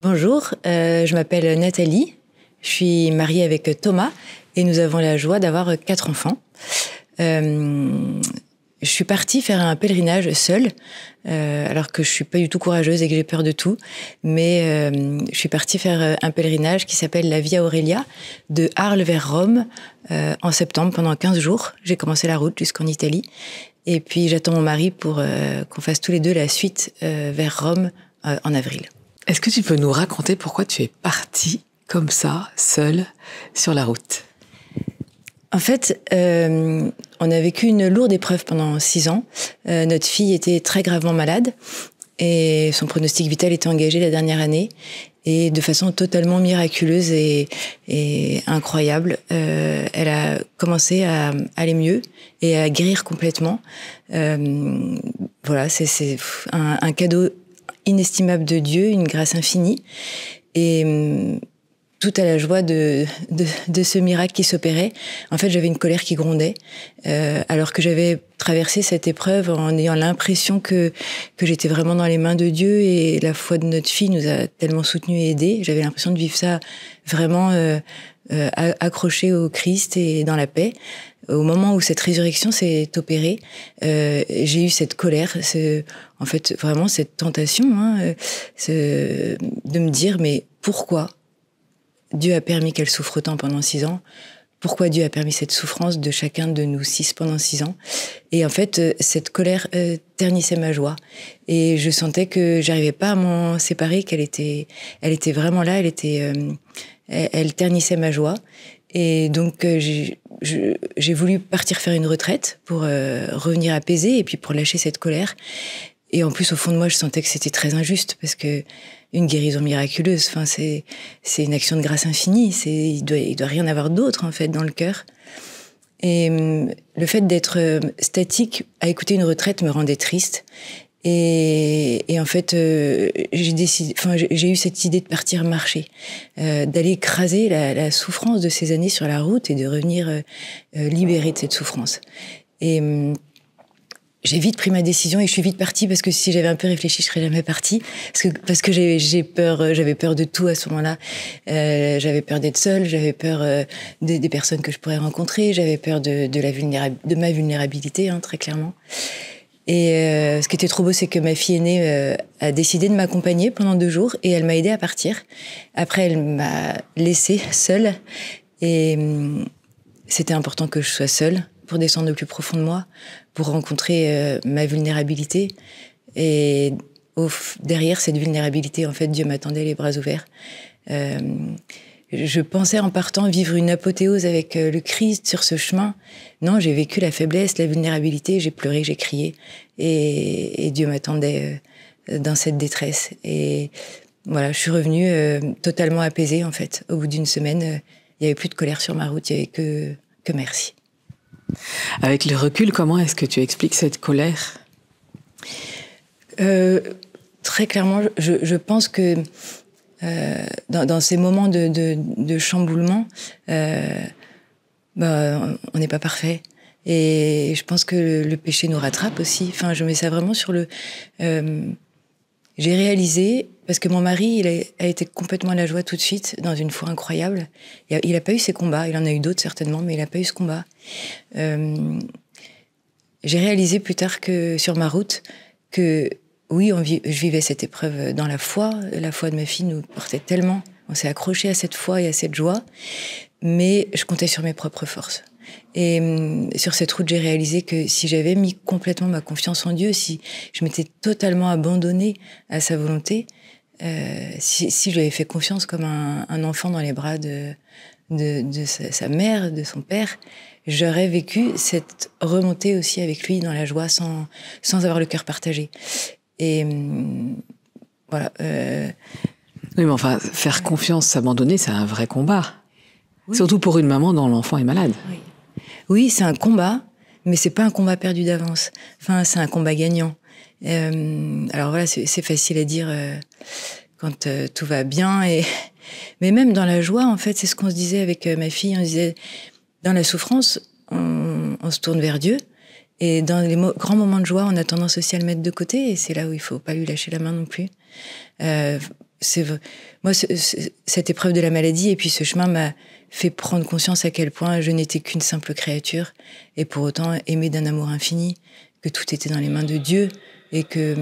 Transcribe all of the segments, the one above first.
Bonjour, je m'appelle Nathalie, je suis mariée avec Thomas et nous avons la joie d'avoir 4 enfants. Je suis partie faire un pèlerinage seule, alors que je suis pas du tout courageuse et que j'ai peur de tout. Mais je suis partie faire un pèlerinage qui s'appelle la Via Aurelia, de Arles vers Rome, en septembre, pendant 15 jours. J'ai commencé la route jusqu'en Italie. Et puis j'attends mon mari pour qu'on fasse tous les deux la suite vers Rome en avril. Est-ce que tu peux nous raconter pourquoi tu es partie comme ça, seule, sur la route ? En fait, on a vécu une lourde épreuve pendant 6 ans. Notre fille était très gravement malade et son pronostic vital était engagé la dernière année. Et de façon totalement miraculeuse et incroyable, elle a commencé à aller mieux et à guérir complètement. Voilà, c'est un cadeau inestimable de Dieu, une grâce infinie. Et tout à la joie de ce miracle qui s'opérait. En fait, j'avais une colère qui grondait, alors que j'avais traversé cette épreuve en ayant l'impression que j'étais vraiment dans les mains de Dieu, et la foi de notre fille nous a tellement soutenus et aidés. J'avais l'impression de vivre ça vraiment accroché au Christ et dans la paix. Au moment où cette résurrection s'est opérée, j'ai eu cette colère, en fait vraiment cette tentation, de me dire mais pourquoi Dieu a permis qu'elle souffre autant pendant 6 ans? Pourquoi Dieu a permis cette souffrance de chacun de nous 6 pendant 6 ans? Et en fait, cette colère ternissait ma joie. Et je sentais que j'arrivais pas à m'en séparer, elle était vraiment là, elle ternissait ma joie. Et donc, j'ai voulu partir faire une retraite pour revenir apaiser et puis pour lâcher cette colère. Et en plus, au fond de moi, je sentais que c'était très injuste parce que une guérison miraculeuse, enfin, c'est une action de grâce infinie. Il doit rien avoir d'autre, en fait, dans le cœur. Et le fait d'être statique à écouter une retraite me rendait triste. Et en fait, j'ai eu cette idée de partir marcher, d'aller écraser la souffrance de ces années sur la route et de revenir libérée de cette souffrance. Et j'ai vite pris ma décision et je suis vite partie, parce que si j'avais un peu réfléchi, je serais jamais partie. Parce que j'avais peur de tout à ce moment-là. J'avais peur d'être seule, j'avais peur des personnes que je pourrais rencontrer, j'avais peur de ma vulnérabilité, très clairement. Et ce qui était trop beau, c'est que ma fille aînée a décidé de m'accompagner pendant 2 jours et elle m'a aidée à partir. Après, elle m'a laissée seule et c'était important que je sois seule pour descendre au plus profond de moi, pour rencontrer ma vulnérabilité. Et derrière cette vulnérabilité, en fait, Dieu m'attendait les bras ouverts. Je pensais en partant vivre une apothéose avec le Christ sur ce chemin. Non, j'ai vécu la faiblesse, la vulnérabilité, j'ai pleuré, j'ai crié. Et Dieu m'attendait dans cette détresse. Et voilà, je suis revenue totalement apaisée, en fait. Au bout d'une semaine, il n'y avait plus de colère sur ma route, il n'y avait que merci. Avec le recul, comment est-ce que tu expliques cette colère ? Très clairement, je pense que dans ces moments de chamboulement, on n'est pas parfait. Et je pense que le péché nous rattrape aussi. Enfin, je mets ça vraiment sur le... J'ai réalisé, parce que mon mari, il a été complètement à la joie tout de suite, dans une foi incroyable. Il n'a pas eu ces combats, il en a eu d'autres certainement, mais il n'a pas eu ce combat. J'ai réalisé plus tard que sur ma route que oui, je vivais cette épreuve dans la foi. La foi de ma fille nous portait tellement. On s'est accroché à cette foi et à cette joie, mais je comptais sur mes propres forces. Et sur cette route, j'ai réalisé que si j'avais mis complètement ma confiance en Dieu, si je m'étais totalement abandonnée à sa volonté, si je lui avais fait confiance comme un enfant dans les bras de sa mère, de son père, j'aurais vécu cette remontée aussi avec lui dans la joie sans avoir le cœur partagé. Et voilà. Oui, mais enfin, faire confiance, s'abandonner, c'est un vrai combat. Oui. Surtout pour une maman dont l'enfant est malade. Oui, c'est un combat, mais c'est pas un combat perdu d'avance. Enfin, c'est un combat gagnant. Alors voilà, c'est facile à dire quand tout va bien. Mais même dans la joie, en fait, c'est ce qu'on se disait avec ma fille. On disait, dans la souffrance, on se tourne vers Dieu. Et dans les grands moments de joie, on a tendance aussi à le mettre de côté. Et c'est là où il faut pas lui lâcher la main non plus. moi, cette épreuve de la maladie et puis ce chemin m'a fait prendre conscience à quel point je n'étais qu'une simple créature et pour autant aimée d'un amour infini, que tout était dans les mains de Dieu et que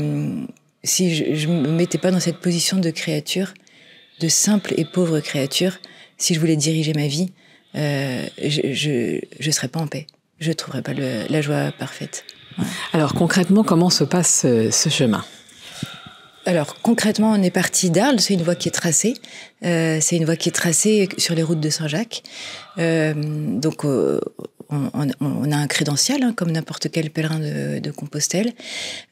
si je me mettais pas dans cette position de créature, de simple et pauvre créature, si je voulais diriger ma vie, je serais pas en paix. Je trouverais pas la joie parfaite. Ouais. Alors concrètement, comment se passe ce chemin ? Alors concrètement, on est parti d'Arles, c'est une voie qui est tracée. C'est une voie qui est tracée sur les routes de Saint-Jacques. Donc on a un crédential, hein, comme n'importe quel pèlerin de Compostelle,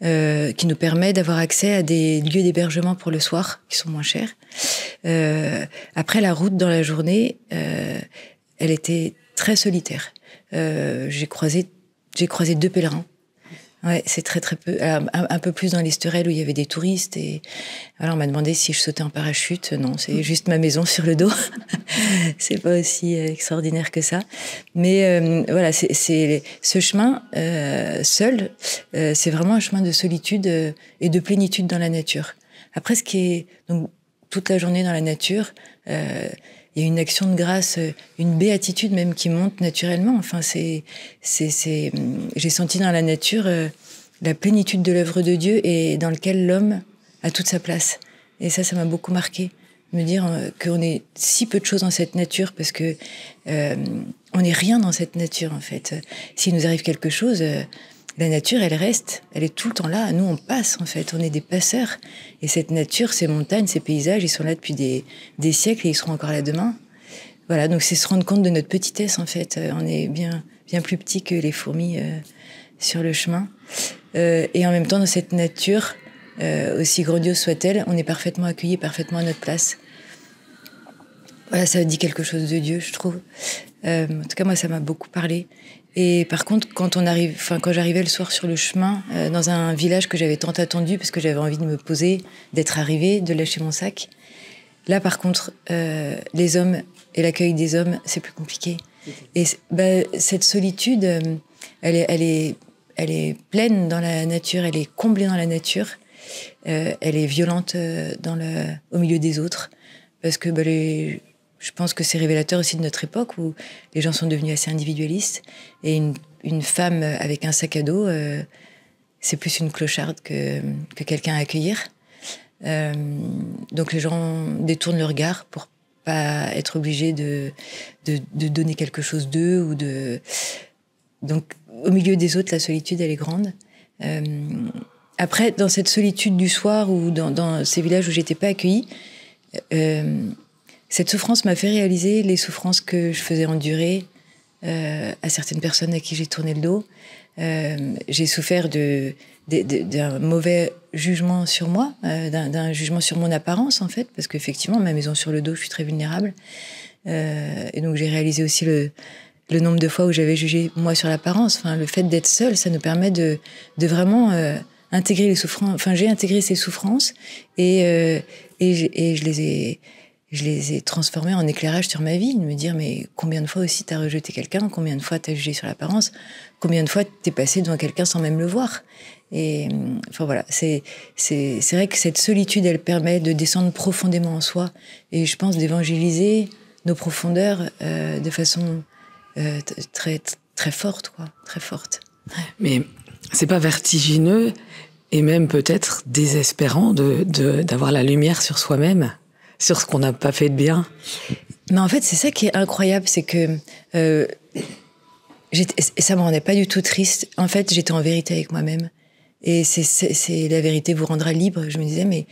qui nous permet d'avoir accès à des lieux d'hébergement pour le soir qui sont moins chers. Après, la route dans la journée, elle était très solitaire. J'ai croisé 2 pèlerins. Ouais, c'est très très peu. Un peu plus dans l'Esterel où il y avait des touristes et alors on m'a demandé si je sautais en parachute. Non, c'est juste ma maison sur le dos. C'est pas aussi extraordinaire que ça. Mais voilà, c'est ce chemin seul, c'est vraiment un chemin de solitude et de plénitude dans la nature. Après, ce qui est donc toute la journée dans la nature. Il y a une action de grâce, une béatitude même qui monte naturellement. Enfin, j'ai senti dans la nature la plénitude de l'œuvre de Dieu et dans lequel l'homme a toute sa place. Et ça m'a beaucoup marqué. Me dire qu'on est si peu de choses dans cette nature parce que on n'est rien dans cette nature en fait. S'il nous arrive quelque chose, la nature, elle reste, elle est tout le temps là. Nous, on passe, en fait. On est des passeurs. Et cette nature, ces montagnes, ces paysages, ils sont là depuis des siècles et ils seront encore là demain. Voilà, donc c'est se rendre compte de notre petitesse, en fait. On est bien plus petits que les fourmis sur le chemin. Et en même temps, dans cette nature, aussi grandiose soit-elle, on est parfaitement accueillis, parfaitement à notre place. Voilà, ça dit quelque chose de Dieu, je trouve. En tout cas, moi, ça m'a beaucoup parlé. Et par contre, quand j'arrivais le soir sur le chemin, dans un village que j'avais tant attendu, parce que j'avais envie de me poser, d'être arrivée, de lâcher mon sac, là, par contre, les hommes et l'accueil des hommes, c'est plus compliqué. Et cette solitude, elle est pleine dans la nature, elle est comblée dans la nature, elle est violente au milieu des autres, parce que je pense que c'est révélateur aussi de notre époque où les gens sont devenus assez individualistes et une femme avec un sac à dos, c'est plus une clocharde que quelqu'un à accueillir. Donc les gens détournent le regard pour pas être obligés de donner quelque chose d'eux donc au milieu des autres, la solitude elle est grande. Après, dans cette solitude du soir ou dans ces villages où j'étais pas accueillie, cette souffrance m'a fait réaliser les souffrances que je faisais endurer à certaines personnes à qui j'ai tourné le dos. J'ai souffert d'un mauvais jugement sur moi, d'un jugement sur mon apparence, en fait, parce qu'effectivement, ma maison sur le dos, je suis très vulnérable. Et donc, j'ai réalisé aussi le nombre de fois où j'avais jugé moi sur l'apparence. Enfin, le fait d'être seule, ça nous permet de vraiment intégrer les souffrances. Enfin, j'ai intégré ces souffrances et je les ai transformées en éclairage sur ma vie, de me dire mais combien de fois aussi t'as rejeté quelqu'un, combien de fois t'as jugé sur l'apparence, combien de fois t'es passé devant quelqu'un sans même le voir. Et enfin voilà, c'est vrai que cette solitude, elle permet de descendre profondément en soi et je pense d'évangéliser nos profondeurs de façon très très forte, quoi, très forte. Ouais. Mais c'est pas vertigineux et même peut-être désespérant d'avoir la lumière sur soi-même, sur ce qu'on n'a pas fait de bien. Mais en fait, c'est ça qui est incroyable, c'est que ça me rendait pas du tout triste. En fait, j'étais en vérité avec moi-même. Et c'est la vérité vous rendra libre. Je me disais, mais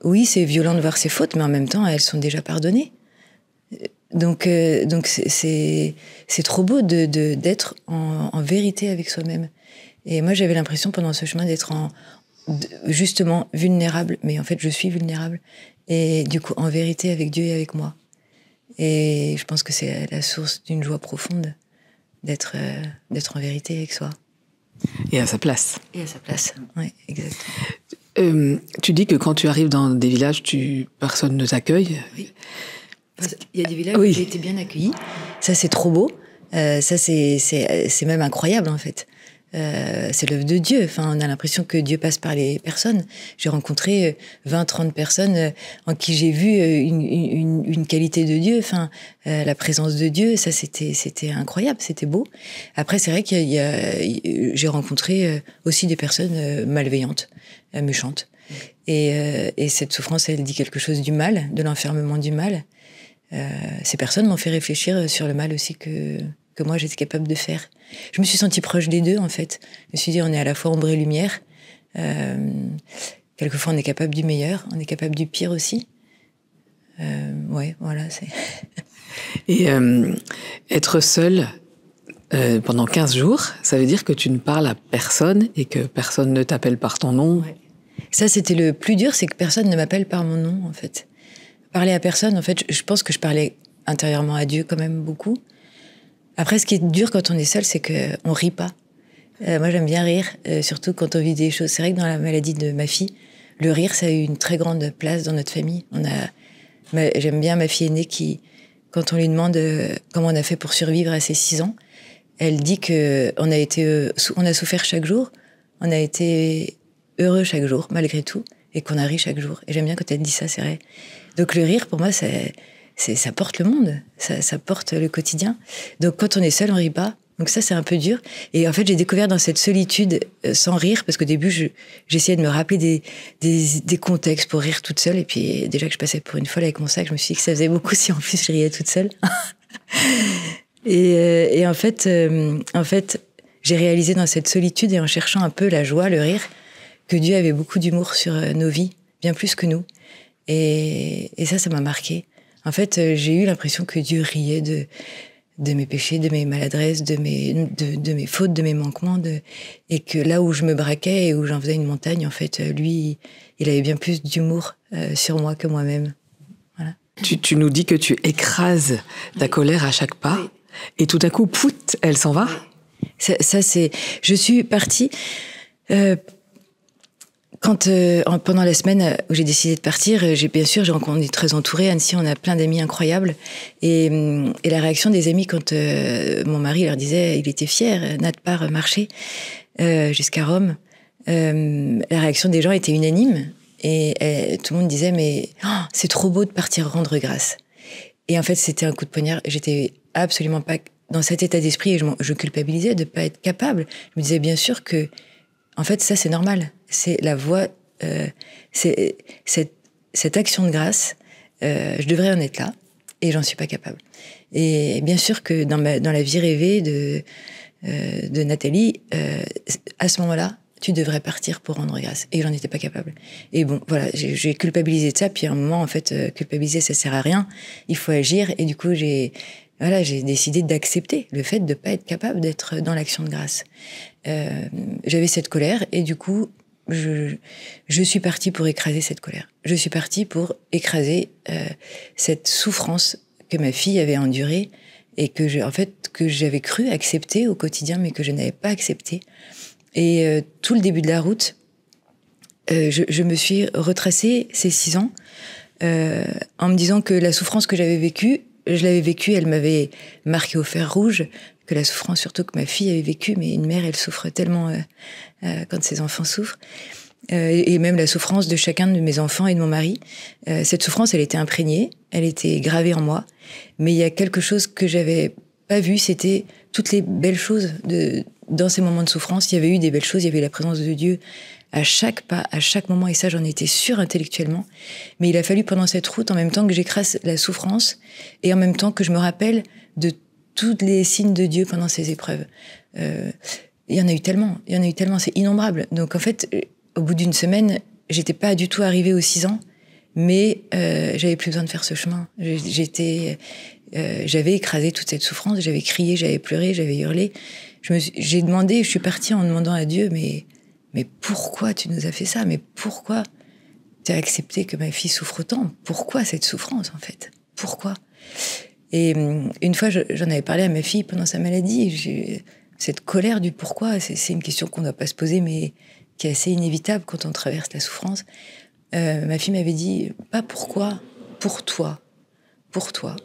oui, c'est violent de voir ses fautes, mais en même temps, elles sont déjà pardonnées. Donc c'est trop beau d'être en vérité avec soi-même. Et moi, j'avais l'impression pendant ce chemin d'être justement vulnérable, mais en fait je suis vulnérable et du coup en vérité avec Dieu et avec moi, et je pense que c'est la source d'une joie profonde d'être en vérité avec soi et à sa place, oui, exactement. Tu dis que quand tu arrives dans des villages, personne ne t'accueille. Oui. Il y a des villages où j'ai été bien accueillie, ça c'est trop beau, ça c'est même incroyable en fait. c'est l'œuvre de Dieu. Enfin, on a l'impression que Dieu passe par les personnes. J'ai rencontré 20, 30 personnes en qui j'ai vu une qualité de Dieu, enfin, la présence de Dieu. Ça, c'était incroyable, c'était beau. Après, c'est vrai j'ai rencontré aussi des personnes malveillantes, méchantes. Et cette souffrance, elle dit quelque chose du mal, de l'enfermement du mal. Ces personnes m'ont fait réfléchir sur le mal aussi que moi j'étais capable de faire. Je me suis sentie proche des deux, en fait. Je me suis dit, on est à la fois ombre et lumière. Quelquefois, on est capable du meilleur, on est capable du pire aussi. Ouais, voilà, c'est... Et être seule pendant 15 jours, ça veut dire que tu ne parles à personne et que personne ne t'appelle par ton nom. Ouais. Ça, c'était le plus dur, c'est que personne ne m'appelle par mon nom, en fait. Parler à personne, en fait, je pense que je parlais intérieurement à Dieu quand même beaucoup. Après, ce qui est dur quand on est seul, c'est qu'on rit pas. Moi, j'aime bien rire, surtout quand on vit des choses. C'est vrai que dans la maladie de ma fille, le rire, ça a eu une très grande place dans notre famille. J'aime bien ma fille aînée qui, quand on lui demande comment on a fait pour survivre à ses 6 ans, elle dit que on a souffert chaque jour, on a été heureux chaque jour, malgré tout, et qu'on a ri chaque jour. Et j'aime bien quand elle dit ça, c'est vrai. Donc le rire, pour moi, ça porte le monde, ça porte le quotidien. Donc quand on est seul, on rit pas. Donc ça, c'est un peu dur. Et en fait, j'ai découvert dans cette solitude, sans rire, parce qu'au début, j'essayais de me rappeler des contextes pour rire toute seule. Et puis déjà que je passais pour une folle avec mon sac, je me suis dit que ça faisait beaucoup si en plus je riais toute seule. et en fait, j'ai réalisé dans cette solitude et en cherchant un peu la joie, le rire, que Dieu avait beaucoup d'humour sur nos vies, bien plus que nous. Et ça m'a marqué. En fait, j'ai eu l'impression que Dieu riait de mes péchés, de mes maladresses, de mes fautes, de mes manquements, et que là où je me braquais et où j'en faisais une montagne, en fait, lui, il avait bien plus d'humour sur moi que moi-même. Voilà. Tu nous dis que tu écrases ta colère à chaque pas, et tout à coup, pout, elle s'en va. Ça c'est... Je suis partie... pendant la semaine où j'ai décidé de partir, on est très entourés. Annecy, on a plein d'amis incroyables. Et la réaction des amis quand mon mari leur disait, il était fier, Nat part marcher jusqu'à Rome. La réaction des gens était unanime. Et tout le monde disait, mais c'est trop beau de partir rendre grâce. Et en fait, c'était un coup de poignard. J'étais absolument pas dans cet état d'esprit et je culpabilisais de pas être capable. Je me disais bien sûr que, en fait, ça c'est normal. C'est la voie, c'est cette action de grâce. Je devrais en être là et j'en suis pas capable. Et bien sûr que dans la vie rêvée de Nathalie, à ce moment-là, tu devrais partir pour rendre grâce. Et j'en étais pas capable. Et bon, voilà, j'ai culpabilisé de ça. Puis à un moment, en fait, culpabiliser, ça sert à rien. Il faut agir. Et du coup, j'ai décidé d'accepter le fait de pas être capable d'être dans l'action de grâce. J'avais cette colère et du coup, je suis partie pour écraser cette colère. Je suis partie pour écraser cette souffrance que ma fille avait endurée et que j'avais cru accepter au quotidien, mais que je n'avais pas accepté. Et tout le début de la route, je me suis retracée ces 6 ans en me disant que la souffrance que j'avais vécue, je l'avais vécue, elle m'avait marqué au fer rouge, que la souffrance surtout que ma fille avait vécue, mais une mère, elle souffre tellement quand ses enfants souffrent, et même la souffrance de chacun de mes enfants et de mon mari. Cette souffrance, elle était imprégnée, elle était gravée en moi, mais il y a quelque chose que j'avais pas vu, c'était toutes les belles choses dans ces moments de souffrance. Il y avait eu des belles choses, il y avait la présence de Dieu à chaque pas, à chaque moment, et ça, j'en étais sûre intellectuellement. Mais il a fallu pendant cette route, en même temps que j'écrase la souffrance, et en même temps que je me rappelle de tous les signes de Dieu pendant ces épreuves. Il y en a eu tellement, c'est innombrable. Donc en fait, au bout d'une semaine, j'étais pas du tout arrivée aux 6 ans, mais j'avais plus besoin de faire ce chemin. J'avais écrasé toute cette souffrance, j'avais crié, j'avais pleuré, j'avais hurlé. J'ai demandé, je suis partie en demandant à Dieu, mais pourquoi tu nous as fait ça? Mais pourquoi tu as accepté que ma fille souffre autant? Pourquoi cette souffrance, en fait? Pourquoi? Et une fois, j'en avais parlé à ma fille pendant sa maladie. Cette colère du pourquoi, c'est une question qu'on ne doit pas se poser, mais qui est assez inévitable quand on traverse la souffrance. Ma fille m'avait dit, pas pourquoi, pour toi. Pour toi.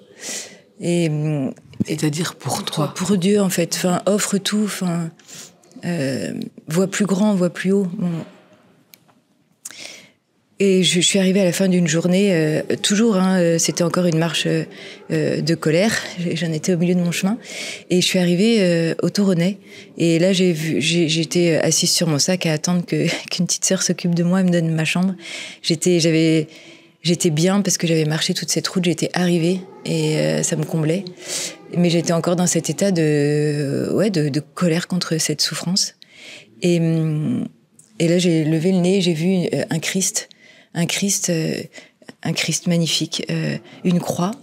Et c'est-à-dire pour toi. Pour Dieu, en fait. Enfin, offre tout. Enfin, vois plus grand, vois plus haut. Bon. Et je suis arrivée à la fin d'une journée, toujours, c'était encore une marche de colère. J'en étais au milieu de mon chemin. Et je suis arrivée au Toronnet. Et là, j'étais assise sur mon sac à attendre qu'une petite sœur s'occupe de moi et me donne ma chambre. J'étais bien parce que j'avais marché toute cette route, j'étais arrivée et ça me comblait. Mais j'étais encore dans cet état de colère contre cette souffrance. Et là, j'ai levé le nez et j'ai vu un Christ magnifique, une croix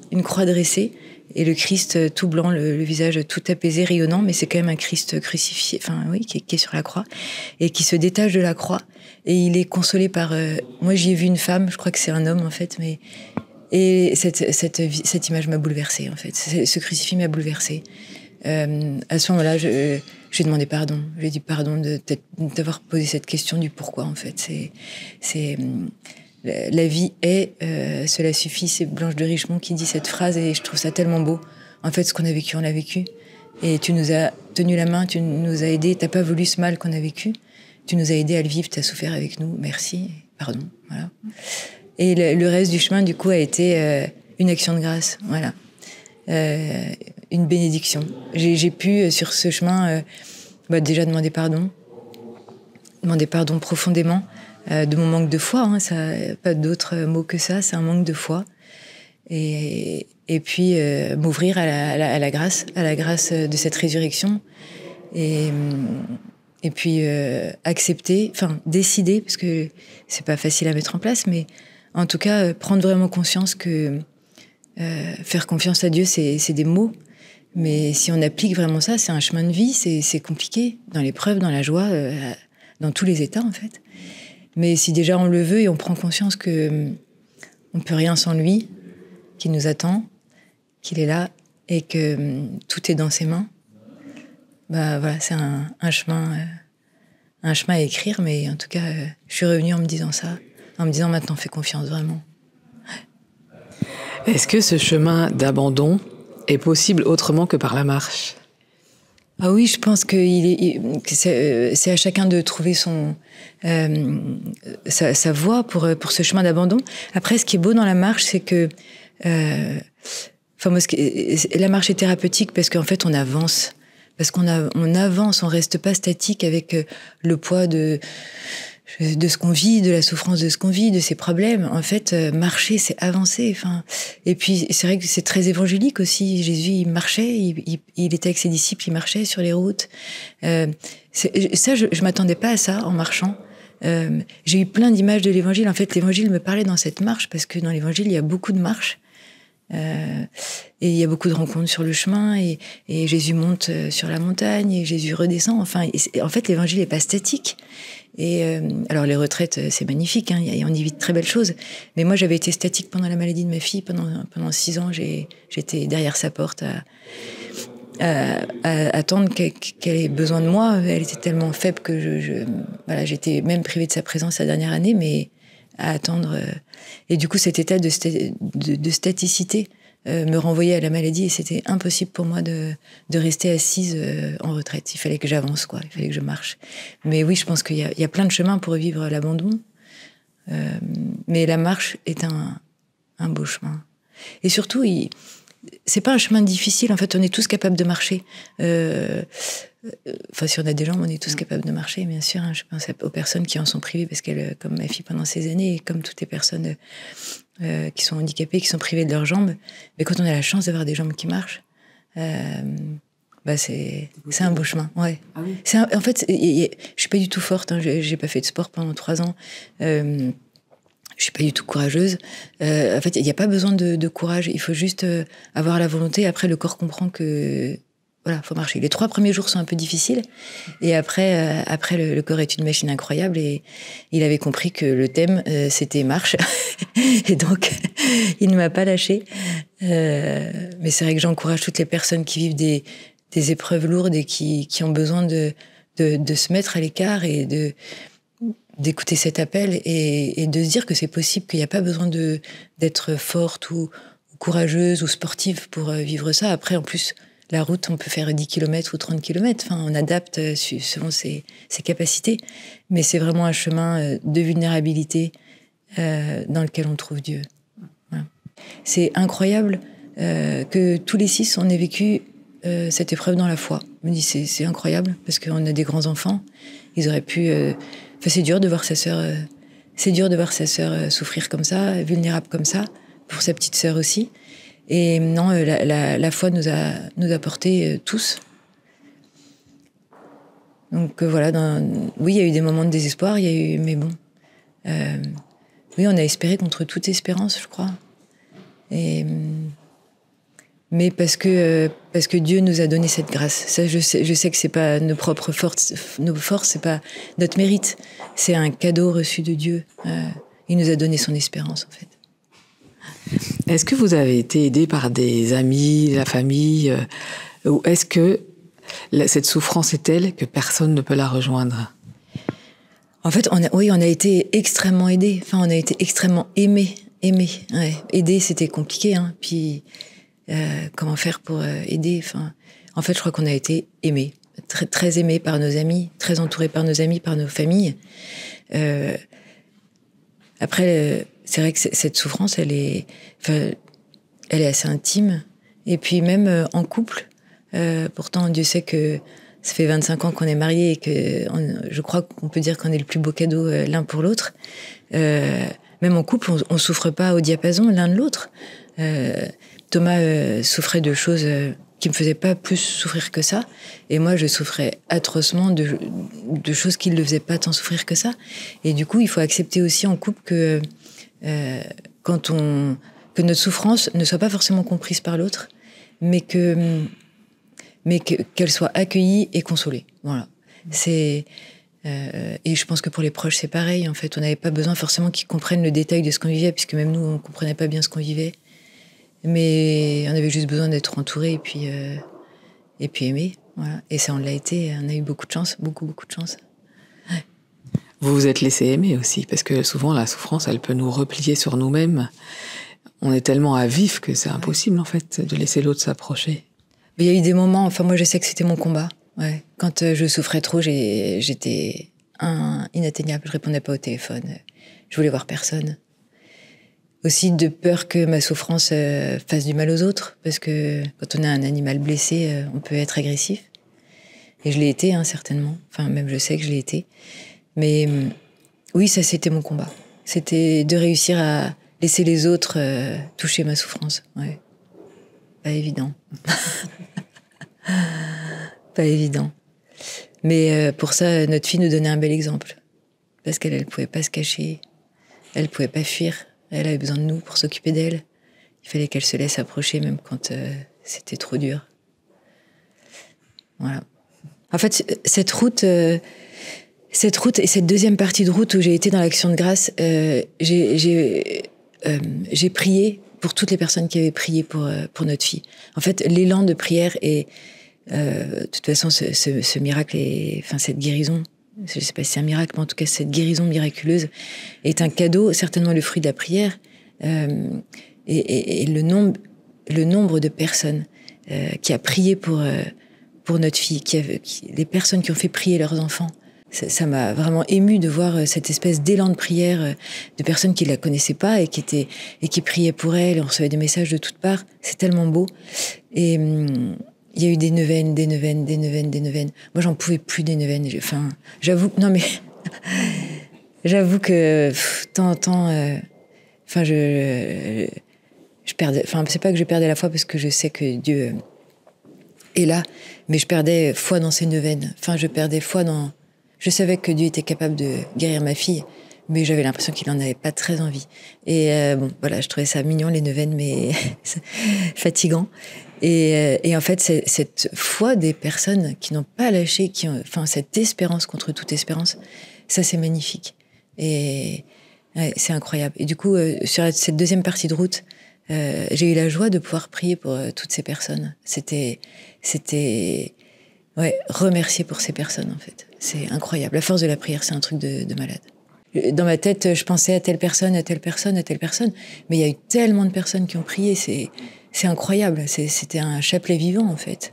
dressée, et le Christ tout blanc, le visage tout apaisé, rayonnant, mais c'est quand même un Christ crucifié, qui est sur la croix, et qui se détache de la croix, et il est consolé par... moi, j'y ai vu une femme, je crois que c'est un homme, en fait, mais... Et cette image m'a bouleversée, en fait. Ce crucifix m'a bouleversée. À ce moment-là, j'ai demandé pardon. J'ai dit pardon d'avoir posé cette question du pourquoi, en fait. La vie est, cela suffit. C'est Blanche de Richemont qui dit cette phrase et je trouve ça tellement beau. En fait, ce qu'on a vécu, on l'a vécu. Et tu nous as tenu la main, tu nous as aidés. T'as pas voulu ce mal qu'on a vécu. Tu nous as aidés à le vivre, t'as souffert avec nous. Merci, pardon. Voilà. Et le reste du chemin, du coup, a été une action de grâce. Voilà. Une bénédiction. J'ai pu, sur ce chemin, déjà demander pardon profondément de mon manque de foi. Ça, pas d'autre mot que ça, c'est un manque de foi. Et puis m'ouvrir à la grâce de cette résurrection. Et puis accepter, décider, parce que c'est pas facile à mettre en place, mais en tout cas prendre vraiment conscience que faire confiance à Dieu, c'est des mots. Mais si on applique vraiment ça, c'est un chemin de vie, c'est compliqué, dans l'épreuve, dans la joie, dans tous les états, en fait. Mais si déjà on le veut et on prend conscience que on peut rien sans lui, qu'il nous attend, qu'il est là et que tout est dans ses mains, voilà, c'est un chemin à écrire. Mais en tout cas, je suis revenue en me disant ça, en me disant maintenant, fais confiance vraiment. Est-ce que ce chemin d'abandon est possible autrement que par la marche ? Ah oui, je pense que c'est à chacun de trouver sa voie pour ce chemin d'abandon. Après, ce qui est beau dans la marche, c'est que la marche est thérapeutique parce qu'en fait, on avance. Parce qu'on avance, on reste pas statique avec le poids de ce qu'on vit, de la souffrance de ce qu'on vit, de ses problèmes. En fait, marcher, c'est avancer. Et puis, c'est vrai que c'est très évangélique aussi. Jésus, il marchait, il était avec ses disciples, il marchait sur les routes. Ça, je m'attendais pas à ça en marchant. J'ai eu plein d'images de l'évangile. En fait, l'évangile me parlait dans cette marche parce que dans l'évangile, il y a beaucoup de marches. Et il y a beaucoup de rencontres sur le chemin et Jésus monte sur la montagne et Jésus redescend. En fait, l'évangile n'est pas statique. Et alors les retraites, c'est magnifique, on y vit de très belles choses. Mais moi, j'avais été statique pendant la maladie de ma fille. Pendant 6 ans, j'étais derrière sa porte à attendre qu'elle ait besoin de moi. Elle était tellement faible que j'étais même privée de sa présence la dernière année, mais à attendre. Et du coup, cet état de staticité me renvoyait à la maladie et c'était impossible pour moi de rester assise en retraite. Il fallait que j'avance, il fallait que je marche. Mais oui, je pense qu'il y a plein de chemins pour vivre l'abandon. Mais la marche est un beau chemin. Et surtout, c'est pas un chemin difficile. En fait, on est tous capables de marcher. Si on a des jambes, on est tous capables de marcher, bien sûr. Je pense aux personnes qui en sont privées, parce qu'elle, comme ma fille pendant ces années, et comme toutes les personnes qui sont handicapées, qui sont privées de leurs jambes, mais quand on a la chance d'avoir des jambes qui marchent, c'est un beau chemin. Ouais. Ah oui. En fait, je suis pas du tout forte. J'ai pas fait de sport pendant 3 ans. Je suis pas du tout courageuse. En fait, il n'y a pas besoin de courage. Il faut juste avoir la volonté. Après, le corps comprend que voilà, faut marcher. Les 3 premiers jours sont un peu difficiles. Et après, le corps est une machine incroyable. Et il avait compris que le thème, c'était marche. Et donc, il ne m'a pas lâchée. Mais c'est vrai que j'encourage toutes les personnes qui vivent des épreuves lourdes et qui ont besoin de se mettre à l'écart et d'écouter cet appel et de se dire que c'est possible, qu'il n'y a pas besoin d'être forte ou courageuse ou sportive pour vivre ça. Après, en plus, La route, on peut faire 10 km ou 30 km. Enfin, on adapte selon ses capacités. Mais c'est vraiment un chemin de vulnérabilité dans lequel on trouve Dieu. Voilà. C'est incroyable que tous les 6, on ait vécu cette épreuve dans la foi. Je me dis, c'est incroyable, parce qu'on a des grands-enfants. Ils auraient pu... Enfin, c'est dur de voir sa sœur... c'est dur de voir sa sœur souffrir comme ça, vulnérable comme ça, pour sa petite sœur aussi. Et non, la foi nous a portés tous. Donc voilà, oui, il y a eu des moments de désespoir, mais bon. Oui, on a espéré contre toute espérance, je crois. Mais parce que Dieu nous a donné cette grâce. Ça, je sais que c'est pas nos propres forces, c'est pas notre mérite. C'est un cadeau reçu de Dieu. Il nous a donné son espérance, en fait. Est-ce que vous avez été aidé par des amis, la famille, ou est-ce que cette souffrance est telle que personne ne peut la rejoindre? En fait, on a été extrêmement aidés. Enfin, on a été extrêmement aimés. Ouais. Aider, c'était compliqué. Hein. Puis, comment faire pour aider? Enfin, en fait, je crois qu'on a été aimés, très, très aimés par nos amis, très entourés par nos amis, par nos familles. Après, c'est vrai que cette souffrance, elle est assez intime. Et puis même en couple, pourtant Dieu sait que ça fait 25 ans qu'on est mariés et que je crois qu'on peut dire qu'on est le plus beau cadeau l'un pour l'autre. Même en couple, on souffre pas au diapason l'un de l'autre. Thomas souffrait de choses qui me faisaient pas plus souffrir que ça. Et moi, je souffrais atrocement de choses qui ne le faisaient pas tant souffrir que ça. Et du coup, il faut accepter aussi en couple que notre souffrance ne soit pas forcément comprise par l'autre, mais qu'elle soit accueillie et consolée. Voilà. Et je pense que pour les proches, c'est pareil. En fait, on n'avait pas besoin forcément qu'ils comprennent le détail de ce qu'on vivait, puisque même nous, on ne comprenait pas bien ce qu'on vivait. Mais on avait juste besoin d'être entourés et puis aimés. Voilà. Et ça, on l'a été. On a eu beaucoup de chance, beaucoup de chance. Ouais. Vous vous êtes laissé aimer aussi, parce que souvent, la souffrance, elle peut nous replier sur nous-mêmes. On est tellement à vif que c'est impossible, en fait, de laisser l'autre s'approcher. Il y a eu des moments, enfin, moi, je sais que c'était mon combat. Ouais. Quand je souffrais trop, j'étais inatteignable. Je répondais pas au téléphone. Je voulais voir personne. Aussi de peur que ma souffrance fasse du mal aux autres, parce que quand on a un animal blessé, on peut être agressif. Et je l'ai été, hein, certainement. Enfin, même je sais que je l'ai été. Mais oui, ça, c'était mon combat. C'était de réussir à laisser les autres toucher ma souffrance. Ouais. Pas évident. Pas évident. Mais pour ça, notre fille nous donnait un bel exemple. Parce qu'elle pouvait pas se cacher. Elle pouvait pas fuir. Elle avait besoin de nous pour s'occuper d'elle. Il fallait qu'elle se laisse approcher, même quand c'était trop dur. Voilà. En fait, cette route et cette deuxième partie de route où j'ai été dans l'action de grâce, j'ai prié pour toutes les personnes qui avaient prié pour notre fille. En fait, l'élan de prière et de toute façon, ce miracle, cette guérison, je ne sais pas si c'est un miracle, mais en tout cas, cette guérison miraculeuse est un cadeau, certainement le fruit de la prière. Et le nombre de personnes qui a prié pour notre fille, les personnes qui ont fait prier leurs enfants, ça m'a vraiment émue de voir cette espèce d'élan de prière de personnes qui ne la connaissaient pas et qui priaient pour elle. On recevait des messages de toutes parts. C'est tellement beau. Et il y a eu des neuvaines. Moi, j'en pouvais plus des neuvaines. J'avoue que tant je perdais. Enfin, c'est pas que je perdais la foi parce que je sais que Dieu est là, mais je perdais foi dans ces neuvaines. Enfin, je perdais foi dans. Je savais que Dieu était capable de guérir ma fille, mais j'avais l'impression qu'il en avait pas très envie. Et voilà, je trouvais ça mignon les neuvaines, mais fatigant. Et en fait, c'est cette foi des personnes qui n'ont pas lâché, cette espérance contre toute espérance, ça c'est magnifique. Et ouais, c'est incroyable. Et du coup, sur cette deuxième partie de route, j'ai eu la joie de pouvoir prier pour toutes ces personnes. C'était remercier pour ces personnes, en fait. C'est incroyable. La force de la prière, c'est un truc de malade. Dans ma tête, je pensais à telle personne, mais il y a eu tellement de personnes qui ont prié. c'est incroyable. C'était un chapelet vivant, en fait.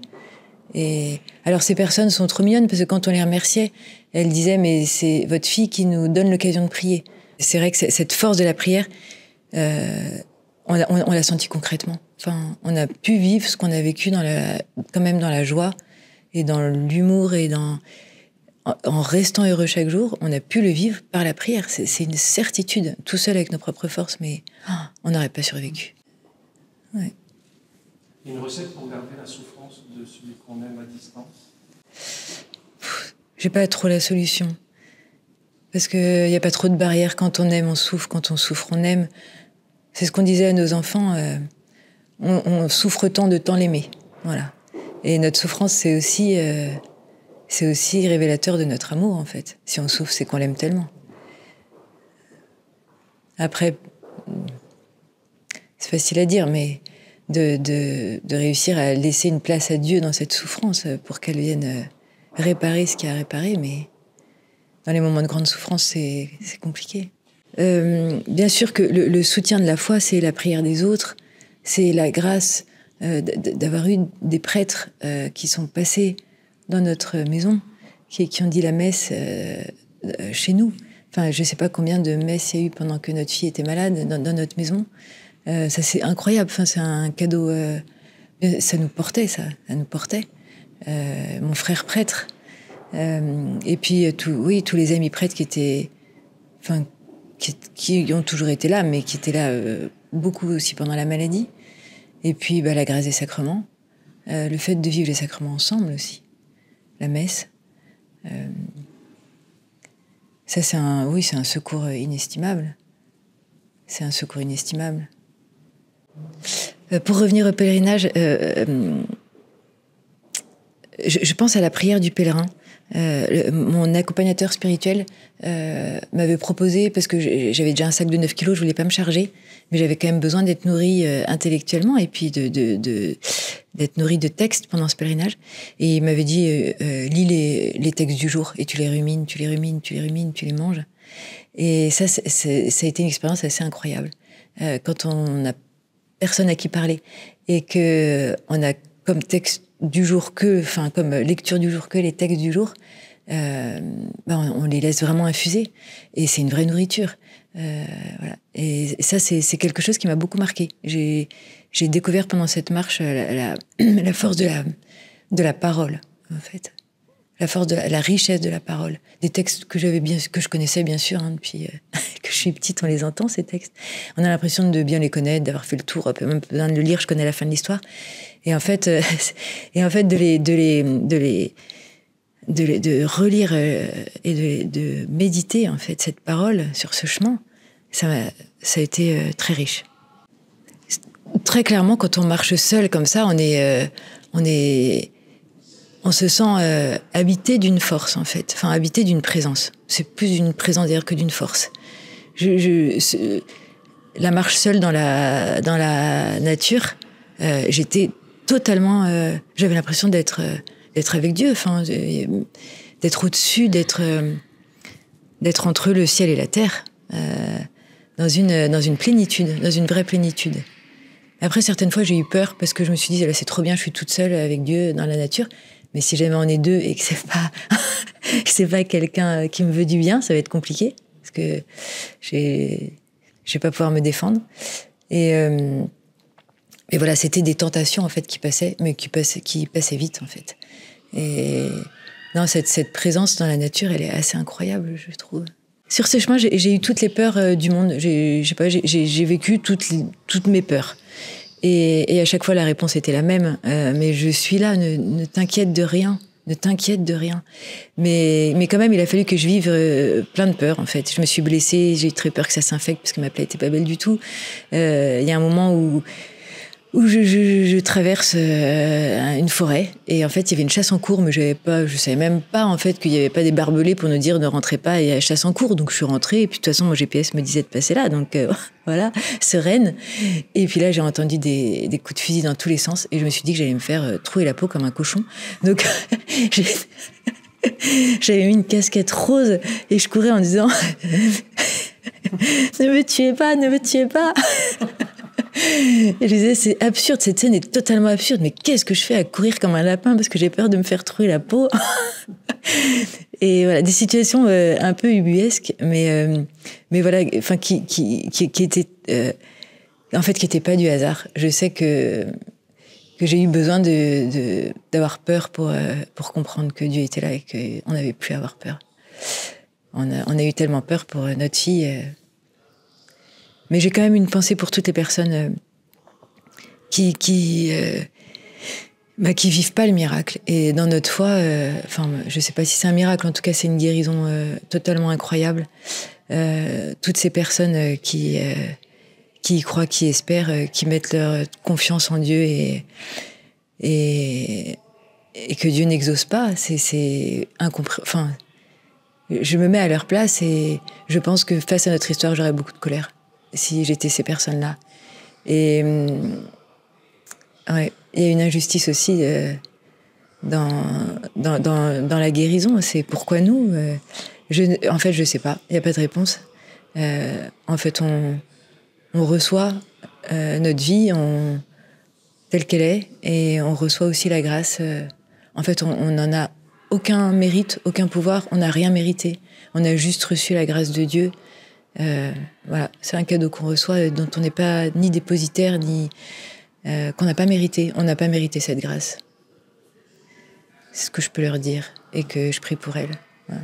Et alors, ces personnes sont trop mignonnes parce que quand on les remerciait, elles disaient « Mais c'est votre fille qui nous donne l'occasion de prier ». C'est vrai que cette force de la prière, on l'a senti concrètement. Enfin, on a pu vivre ce qu'on a vécu quand même dans la joie et dans l'humour et en restant heureux chaque jour, on a pu le vivre par la prière. C'est une certitude, tout seul avec nos propres forces, mais on n'aurait pas survécu. Ouais. Une recette pour garder la souffrance de celui qu'on aime à distance? J'ai pas trop la solution. Parce qu'il n'y a pas trop de barrières. Quand on aime, on souffre. Quand on souffre, on aime. C'est ce qu'on disait à nos enfants. On souffre tant de tant l'aimer. Voilà. Et notre souffrance, c'est aussi révélateur de notre amour, en fait. Si on souffre, c'est qu'on l'aime tellement. Après, c'est facile à dire, mais de réussir à laisser une place à Dieu dans cette souffrance pour qu'elle vienne réparer ce qu'il y a à réparer, mais dans les moments de grande souffrance, c'est compliqué. Bien sûr que le soutien de la foi, c'est la prière des autres, c'est la grâce d'avoir eu des prêtres qui sont passés dans notre maison, qui ont dit la messe chez nous. Enfin, je ne sais pas combien de messes il y a eu pendant que notre fille était malade dans notre maison. Ça, c'est incroyable. Enfin, c'est un cadeau. Ça nous portait, ça nous portait. Mon frère prêtre. Et puis, tous les amis prêtres qui ont toujours été là, mais qui étaient là beaucoup aussi pendant la maladie. Et puis, la grâce des sacrements. Le fait de vivre les sacrements ensemble aussi. La messe. Ça, c'est un secours inestimable. C'est un secours inestimable. Pour revenir au pèlerinage, je pense à la prière du pèlerin. Mon accompagnateur spirituel m'avait proposé, parce que j'avais déjà un sac de 9 kilos, je voulais pas me charger, mais j'avais quand même besoin d'être nourrie intellectuellement et puis d'être nourrie de textes pendant ce pèlerinage. Et il m'avait dit, lis les textes du jour et tu les rumines, tu les manges. Et ça a été une expérience assez incroyable. Quand on n'a personne à qui parler et que on a comme texte du jour comme lecture du jour que les textes du jour, on les laisse vraiment infuser et c'est une vraie nourriture. Voilà. Et ça, c'est quelque chose qui m'a beaucoup marqué. J'ai découvert pendant cette marche la force de la parole, en fait. La force de la richesse de la parole. Des textes que je connaissais bien sûr, depuis que je suis petite, on les entend, ces textes. On a l'impression de bien les connaître, d'avoir fait le tour, même besoin de le lire, je connais la fin de l'histoire. Et en fait, de relire et de méditer, en fait, cette parole sur ce chemin, ça a été très riche. Très clairement, quand on marche seul comme ça, on se sent habité d'une force, en fait. Enfin, habité d'une présence. C'est plus d'une présence d'ailleurs que d'une force. La marche seule dans la nature, j'étais totalement... j'avais l'impression d'être avec Dieu, enfin, d'être au-dessus, d'être entre le ciel et la terre, dans une plénitude, dans une vraie plénitude. Après, certaines fois, j'ai eu peur parce que je me suis dit, c'est trop bien, je suis toute seule avec Dieu dans la nature. Mais si jamais on est deux et que c'est pas quelqu'un qui me veut du bien, ça va être compliqué parce que je vais pas pouvoir me défendre. Et voilà, c'était des tentations en fait qui passaient, mais qui passaient vite en fait. Et non, cette présence dans la nature, elle est assez incroyable, je trouve. Sur ce chemin, j'ai eu toutes les peurs du monde. J'ai vécu toutes mes peurs. Et à chaque fois, la réponse était la même. Mais je suis là, ne t'inquiète de rien. Ne t'inquiète de rien. Mais quand même, il a fallu que je vive plein de peurs, en fait. Je me suis blessée, j'ai eu très peur que ça s'infecte parce que ma plaie était pas belle du tout. Il y a un moment où je traverse une forêt et en fait il y avait une chasse en cours, mais je savais même pas en fait qu'il y avait pas des barbelés pour nous dire ne rentrez pas, il y a chasse en cours. Donc je suis rentrée et puis de toute façon mon GPS me disait de passer là, donc voilà, sereine. Et puis là j'ai entendu des coups de fusil dans tous les sens et je me suis dit que j'allais me faire trouer la peau comme un cochon. Donc j'avais mis une casquette rose et je courais en disant ne me tuez pas, ne me tuez pas. Et je disais, c'est absurde, cette scène est totalement absurde, mais qu'est-ce que je fais à courir comme un lapin parce que j'ai peur de me faire trouer la peau. Et voilà, des situations un peu ubuesques, mais voilà, enfin qui étaient en fait qui étaient pas du hasard. Je sais que j'ai eu besoin d'avoir peur pour comprendre que Dieu était là et qu'on n'avait plus à avoir peur. On a eu tellement peur pour notre fille. Mais j'ai quand même une pensée pour toutes les personnes qui vivent pas le miracle. Et dans notre foi, enfin, je sais pas si c'est un miracle, en tout cas, c'est une guérison totalement incroyable. Toutes ces personnes qui y croient, qui espèrent, qui mettent leur confiance en Dieu et que Dieu n'exauce pas, c'est incompréhensible. Enfin, je me mets à leur place et je pense que face à notre histoire, j'aurais beaucoup de colère si j'étais ces personnes-là. Et ouais, il y a une injustice aussi dans la guérison. C'est pourquoi nous en fait, je sais pas. Il n'y a pas de réponse. En fait, on reçoit notre vie telle qu'elle est et on reçoit aussi la grâce. En fait, on n'en a aucun mérite, aucun pouvoir. On n'a rien mérité. On a juste reçu la grâce de Dieu. Voilà, c'est un cadeau qu'on reçoit dont on n'est pas ni dépositaire ni qu'on n'a pas mérité. On n'a pas mérité cette grâce. C'est ce que je peux leur dire et que je prie pour elles. Voilà.